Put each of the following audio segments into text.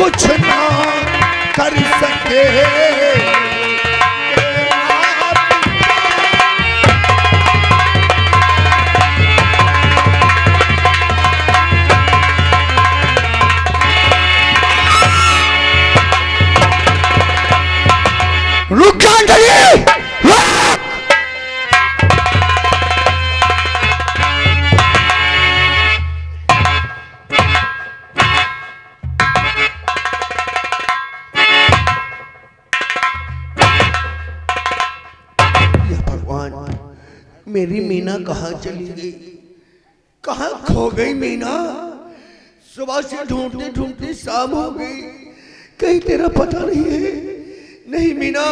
कुछ ना कर सके। रुक जा अंजलि, मेरी मीना कहाँ चली गई, कहाँ खो गई मीना? सुबह से ढूंढते ढूंढते शाम हो गई, कहीं तेरा पता नहीं है? नहीं मीना,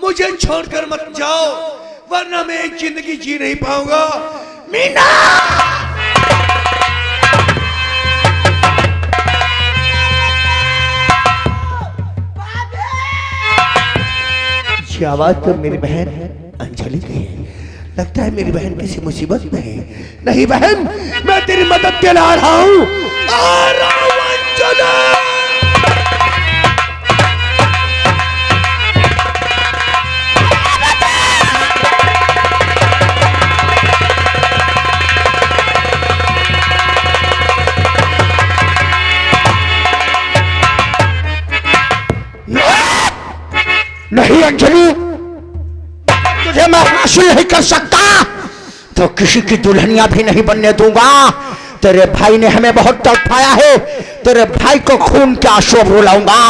मुझे छोड़कर मत जाओ, वरना मैं एक जिंदगी जी नहीं पाऊंगा। मीना! ये आवाज तो मेरी बहन अंजलि की है। लगता है मेरी बहन किसी मुसीबत में है। नहीं बहन, मैं तेरी मदद के लिए आ रहा हूं। आ रहा हूं अंजलि। नहीं अंजलि, तुझे मैं हासिल नहीं कर सकता तो किसी की दुल्हनिया भी नहीं बनने दूंगा। तेरे भाई ने हमें बहुत तड़पाया है, तेरे भाई को खून के आंसू रुलाऊंगा।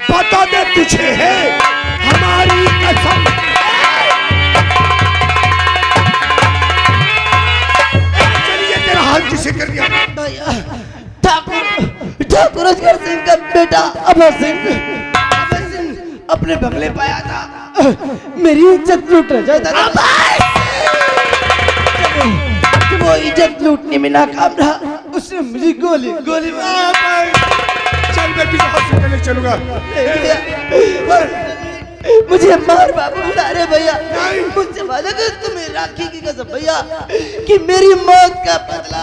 बता दे तुझे है हमारी कसम। चलिए तेरा हाल किसे कर दिया? ठाकुर असगर सिंह का बेटा अभय सिंह अपने बंगले पे आया था, मेरी इज्जत लूट रहा था। वो इज्जत लूटने में नाकाम रहा, उसने मुझे गोली चल मैं तुझे हॉस्पिटल चलूंगा। मुझे मार बाबू अरे भैया, मुझसे वादा कर तुम्हें राखी की कसम भैया कि मेरी मौत का बदला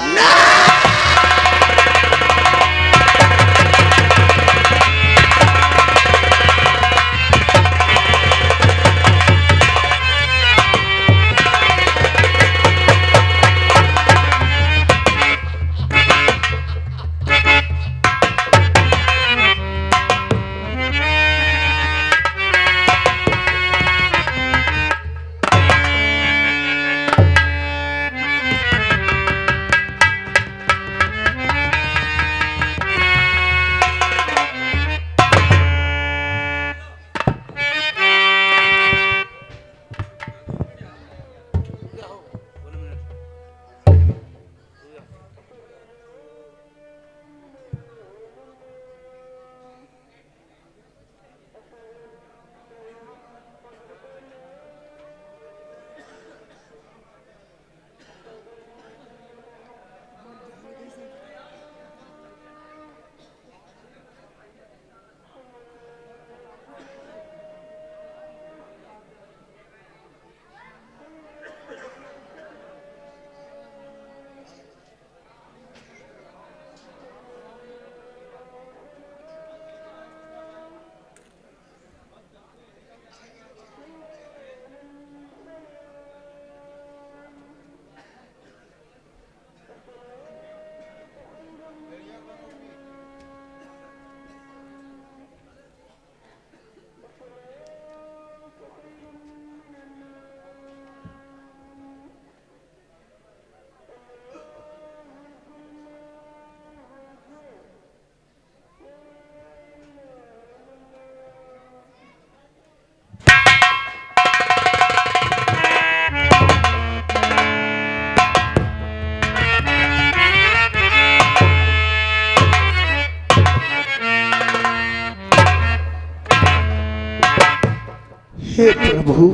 हे प्रभु,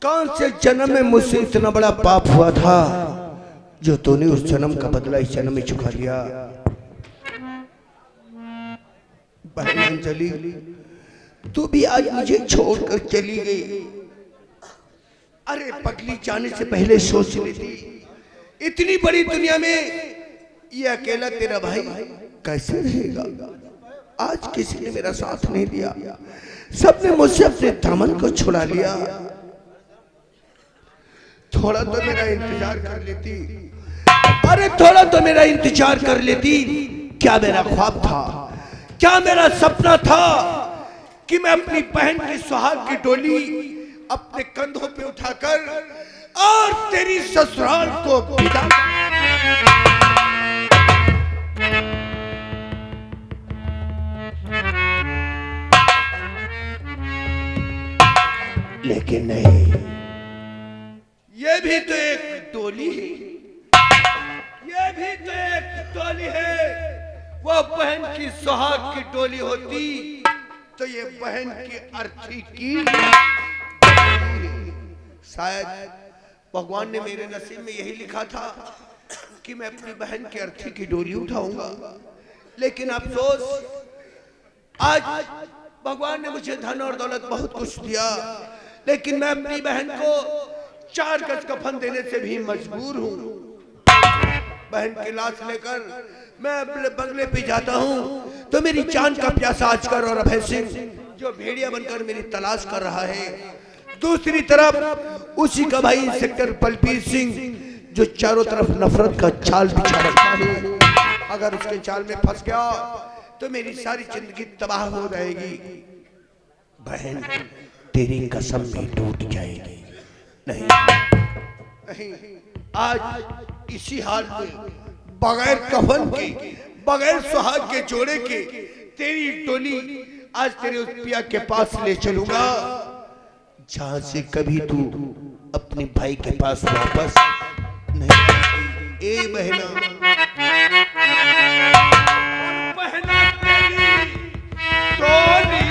कौन से जन्म में मुझसे इतना बड़ा पाप हुआ था जो तूने उस जन्म का बदला इस जन्म में चुका लिया। बहन अंजलि, तू भी आज मुझे छोड़कर चली गई। अरे पगली, जाने से पहले सोच लेती, इतनी बड़ी दुनिया में ये अकेला तेरा भाई कैसे रहेगा। आज किसी ने मेरा साथ नहीं दिया, सबने मुझसे अपने दामन को छुड़ा लिया। थोड़ा तो मेरा इंतजार कर लेती, अरे थोड़ा तो मेरा इंतजार कर लेती। क्या मेरा ख्वाब था, क्या मेरा सपना था कि मैं अपनी बहन की सुहाग की डोली अपने कंधों पे उठाकर और तेरी ससुराल को विदा। लेकिन नहीं, ये भी तो एक डोली है, ये भी तो एक डोली है। वो बहन की सुहाग की डोली होती तो ये बहन की अर्थी की। शायद भगवान ने मेरे नसीब में यही लिखा था कि मैं अपनी बहन की अर्थी की डोली उठाऊंगा। लेकिन अफसोस, आज भगवान ने मुझे धन और दौलत बहुत कुछ दिया, लेकिन मैं अपनी बहन को 4 गज कफन देने से भी मजबूर हूँ। बहन की लाश लेकर मैं अपने बंगले पे जाता हूँ तो मेरी जान का प्यासा अजगर और अभय सिंह जो भेड़िया बनकर मेरी तलाश कर रहा है, दूसरी तरफ उसी का भाई इंस्पेक्टर बलबीर सिंह जो चारों तरफ नफरत का जाल बिछा रखा है। अगर उसके जाल में फंस गया तो मेरी सारी जिंदगी तबाह हो जाएगी। बहन, तेरी कसम भी टूट जाएगी। नहीं नहीं, आज इसी हाल में बगैर कफन के, बगैर सुहाग के जोड़े के तेरी टोली आज तेरे उस पिया के पास ले चलूंगा जहां से कभी तू अपने भाई के पास वापस नहीं। ए बहना, बहना तेरी टोली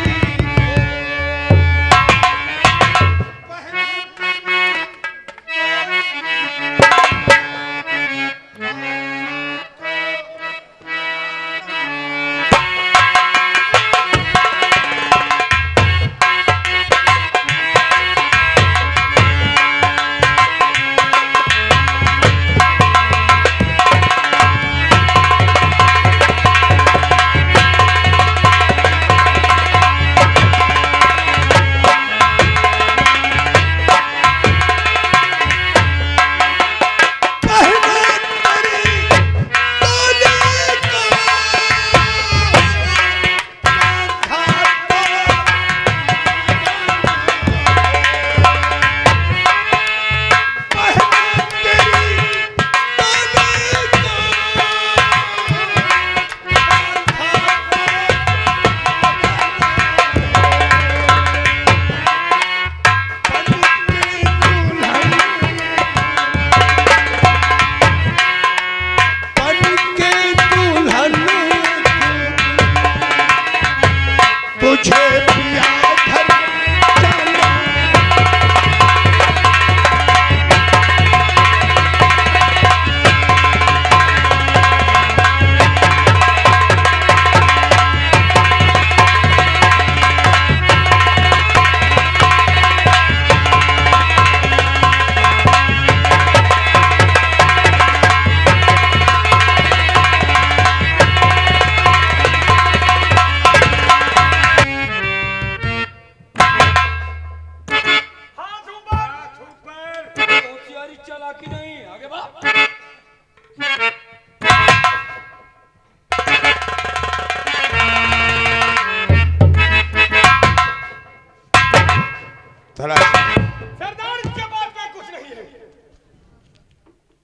सरदार, इसके बाद में कुछ नहीं है।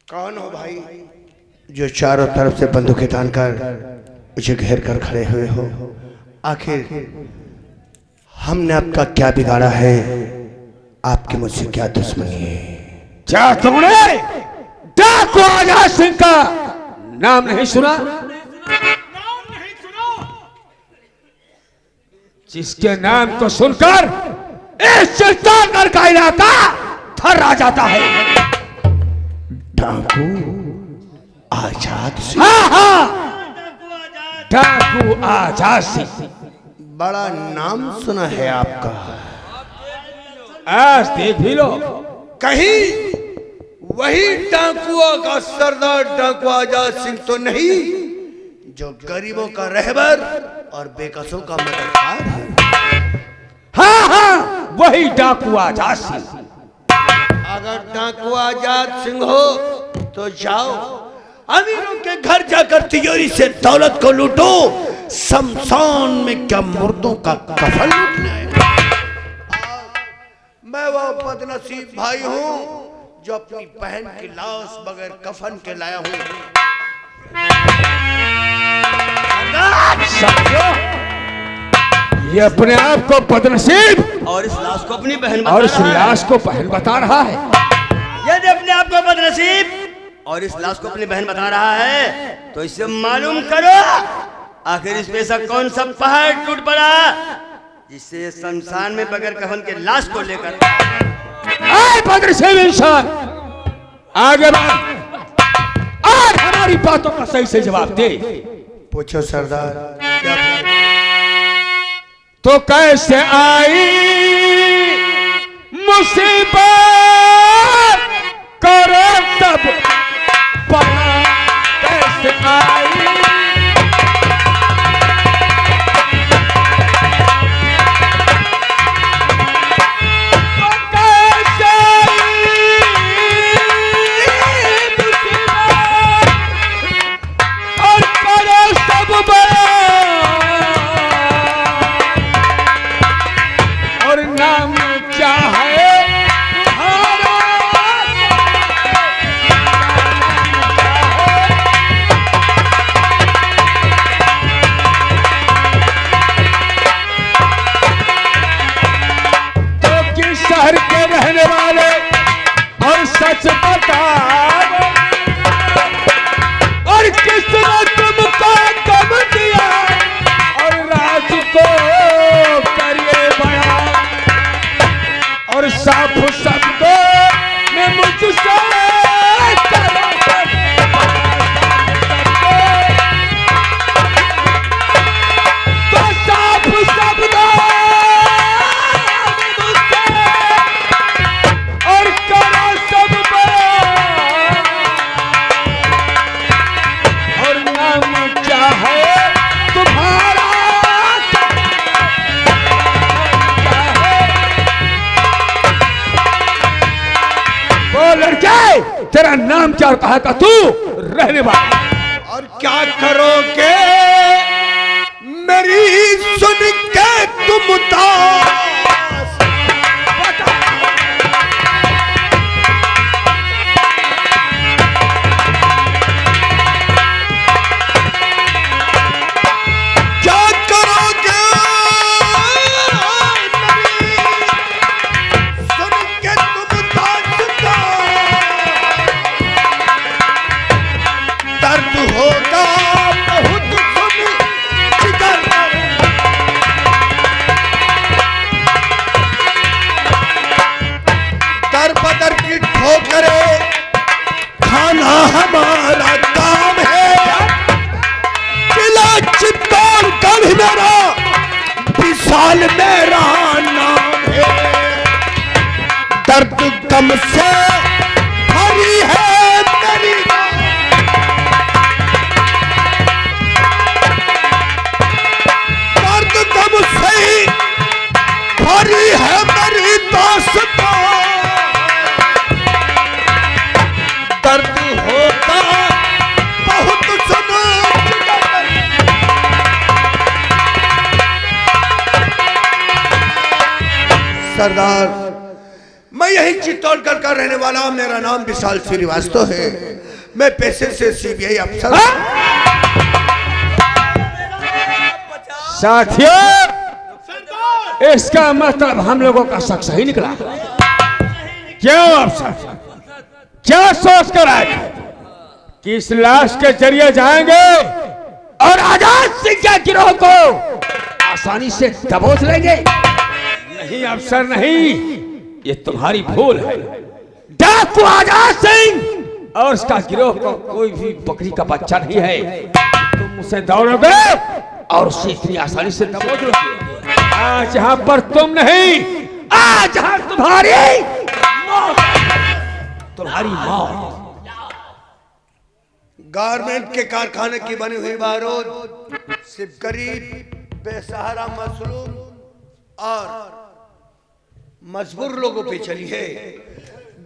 कौन हो भाई जो चारों तरफ से बंदूकें तानकर मुझे घेर कर खड़े हुए हो? आखिर हमने आपका क्या बिगाड़ा है? आपकी मुझसे क्या दुश्मनी है? क्या तुमने डाकू आजाद सिंह का नाम नहीं सुना? नाम नहीं सुना? जिसके नाम को सुनकर इस चित्तौड़गढ़ का इलाका थर्रा जाता है। डाकू आजाद सिंह। हाँ हाँ, डाकू आजाद सिंह। बड़ा नाम सुना है आपका। आज देख भी लो, कहीं वही डाकुआ का सरदार डाकू आजाद सिंह तो नहीं जो गरीबों का रहबर और बेकसों का मददगार है। हाँ हाँ, वही डाकू आजाद सिंह। अगर डाकू आजाद सिंह हो तो जाओ अमीरों के घर जाकर तिजोरी से दौलत को लूटो, शमशान में क्या मुर्दों का कफन लूटना है। मैं वो बदनसीब भाई हूँ जो अपनी बहन की लाश बगैर कफन के लाया हूँ। ये अपने आप को बदनसीब और इस लाश को अपनी बहन और इस लाश को बहन बता रहा है। यदि अपने आप को बदनसीब और इस लाश को अपनी बहन बता रहा है तो इसे मालूम करो आखिर इस पे ऐसा कौन सा पहाड़ टूट पड़ा जिससे शमशान में बगैर कफन के लाश को लेकर बदनसीब इंसान आगे बढ़, आज हमारी बातों का सही से जवाब दे। पूछो सरदार क्या तो कैसे आई मुसीबत करो तब पता कैसे आई। सच बता और किसने तुमको दम दिया और राज को करिए बड़ा और साफ शब्दों में मुझसे तो साफ शब्दों तेरा नाम क्या कहा था तू रहने वाला और क्या करोगे मेरी सुन के तुम उदास। क्या करोगे सुन के तुम उदास, दर्द होगा बहुत सुन जिगर, दर बदर की ठोकरे खाना हमारा काम है। किला चित्तौड़गढ़ मेरा विशाल मेरा नाम है। दर्द गम से भरी है मेरी सही भरी है मेरी दास्तां। दर्द होता बहुत सुनो सरदार, मैं यही चित्तौड़गढ़ का रहने वाला, मेरा नाम विशाल श्रीवास्तव है। मैं पेशे से सीबीआई अफसर। साथियों, इसका मतलब हम लोगों का शक सही निकला। क्यों अफसर, क्या सोच कर आए कि इस लाश के जरिए जाएंगे और आजाद सिंह के गिरोह को आसानी से दबोच लेंगे? नहीं अफसर नहीं, ये तुम्हारी भूल है। डाकू आजाद सिंह और उसका गिरोह का कोई भी बकरी का बच्चा नहीं है। तुम उसे दौड़ोगे और उसे इतनी आसानी से दबोच लोगे। आज यहाँ पर तुम नहीं, आज यहाँ तुम्हारी मौत। गारमेंट के कारखाने की बनी हुई बारूद सिर्फ गरीब, बेसहारा, मजलूम और मजबूर लोगों पे चली है।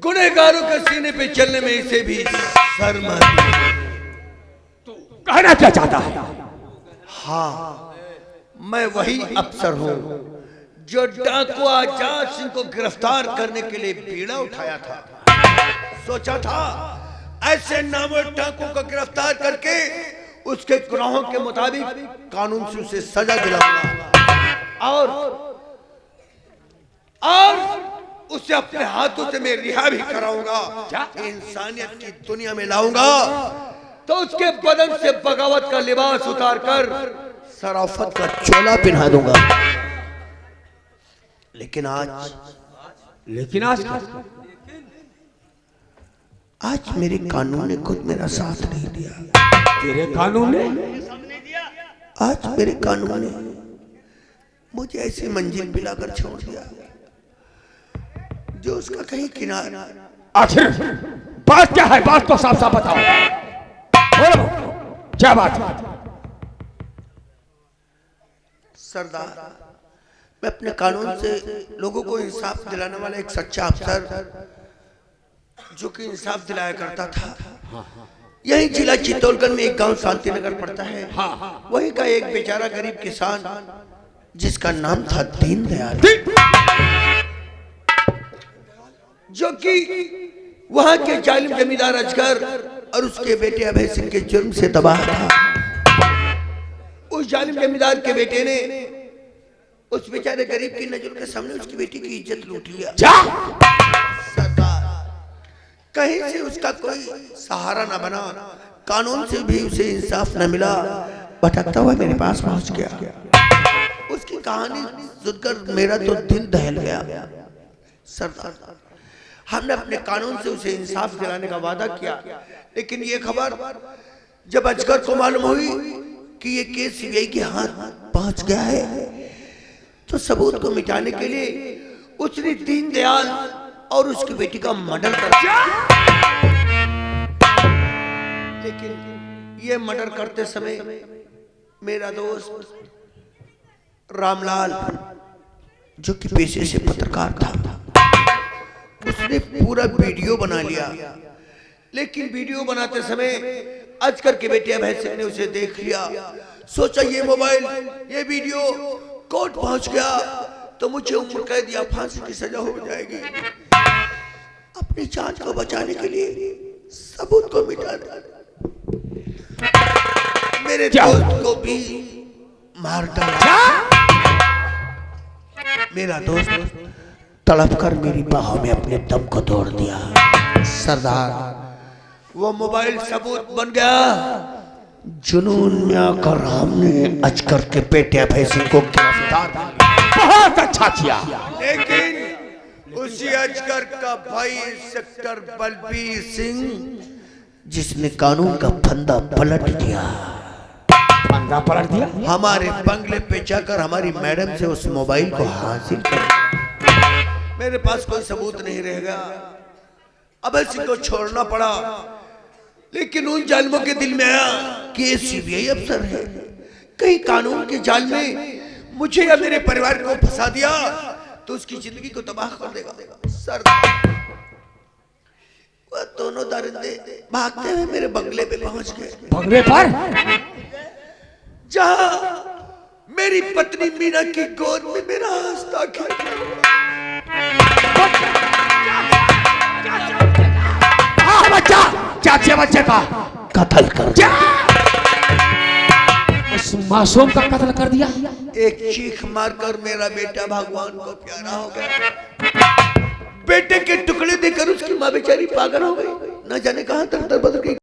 गुनहगारों के सीने पे चलने में इसे भी शर्म आती है। कहना क्या चाहता है? हाँ, मैं वही अफसर हूँ जो डाकू आजाद सिंह को गिरफ्तार करने के लिए बीड़ा उठाया था। सोचा था ऐसे नामों डाकू को गिरफ्तार करके उसके गुनाहों के मुताबिक कानून से उसे सजा दिलाऊंगा और उसे अपने हाथों से मैं रिहा भी कराऊंगा। इंसानियत की दुनिया में लाऊंगा तो उसके बदन से बगावत का लिबास उतारकर शराफत का चोला पहना दूंगा। लेकिन आज मेरे कानून ने खुद मेरा साथ नहीं दिया। तेरे कानून ने? आज मेरे कानून ने मुझे ऐसी मंजिल पे लाकर छोड़ दिया जो उसका कहीं किनारा। आखिर बात क्या है? बात तो साफ साफ बताओ। बोलो, क्या बात है? सरदार, मैं अपने कानून से लोगों को इंसाफ दिलाने वाला एक सच्चा अफसर जो कि इंसाफ दिलाया करता था। यही जिला चित्तौड़गढ़ में एक गांव शांतिनगर पड़ता है। वही का एक बेचारा गरीब किसान जिसका नाम था दीनदयाल, जो कि वहां के जालिम जमींदार अजगर और उसके बेटे अभय सिंह के जुर्म से तबाह था। उस जालिम जमींदार के बेटे ने उस बेचारे गरीब की नजर के सामने उसकी बेटी की इज्जत लूट लिया। सरदार, कहीं से उसका कोई सहारा न बना, कानून से भी उसे इंसाफ न मिला। भटकता हुआ मेरे पास पहुंच गया। उसकी कहानी सुनकर मेरा तो दिल दहल गया। सरदार, हमने अपने कानून से उसे इंसाफ दिलाने का वादा किया, लेकिन ये खबर जब अजगर को मालूम हुई कि ये केस सीबीआई के हाथ पहुंच गया है, तो सबूत को मिटाने के लिए उसने दीनदयाल और उसकी बेटी का मर्डर कर दिया। लेकिन ये मर्डर करते समय मेरा दोस्त रामलाल, जो कि पेशे से पत्रकार था, उसने पूरा वीडियो बना लिया। लेकिन वीडियो बनाते समय अजगर के बेटे अभय सिंह ने उसे देख लिया। सोचा ये मोबाइल, ये वीडियो कोर्ट पहुंच गया तो मुझे उम्र कैद या फांसी की सजा हो जाएगी। अपनी जान को बचाने के लिए सबूत को मिटा मेरे दोस्त को भी मार डाला। मेरा दोस्त तड़प कर मेरी बाहों में अपने दम को तोड़ दिया। सरदार, वो मोबाइल सबूत बन गया। जुनून में आकर हमने अजगर के बेटे अभय सिंह को गिरफ्तार किया। बहुत अच्छा किया। लेकिन उसी अजगर का भाई इंस्पेक्टर बलबीर सिंह, जिसने कानून का फंदा पलट दिया, हमारे बंगले पे जाकर हमारी मैडम से उस मोबाइल को हासिल कर। मेरे पास कोई सबूत नहीं रह गया। अभय सिंह को छोड़ना पड़ा। लेकिन उन जालिमों के दिल में आया कि ये सीबीआई अफसर है, कहीं कानून के जाल में मुझे या मेरे परिवार को फंसा दिया तो उसकी जिंदगी को तबाह कर देगा। सरदार, वह दोनों दरिंदे भागते हुए मेरे बंगले पे पहुंच गए। बंगले पर? जहां मेरी पत्नी मीना की गोद में मेरा हस्ताक्षर। बच्चा, चाचे बच्चे का कत्ल कर दिया। उस मासूम का कत्ल कर दिया। एक चीख मारकर मेरा बेटा भगवान को प्यारा हो गया। बेटे के टुकड़े देकर उसकी माँ बेचारी पागल हो गई। न जाने कहां तक दर बदर गई।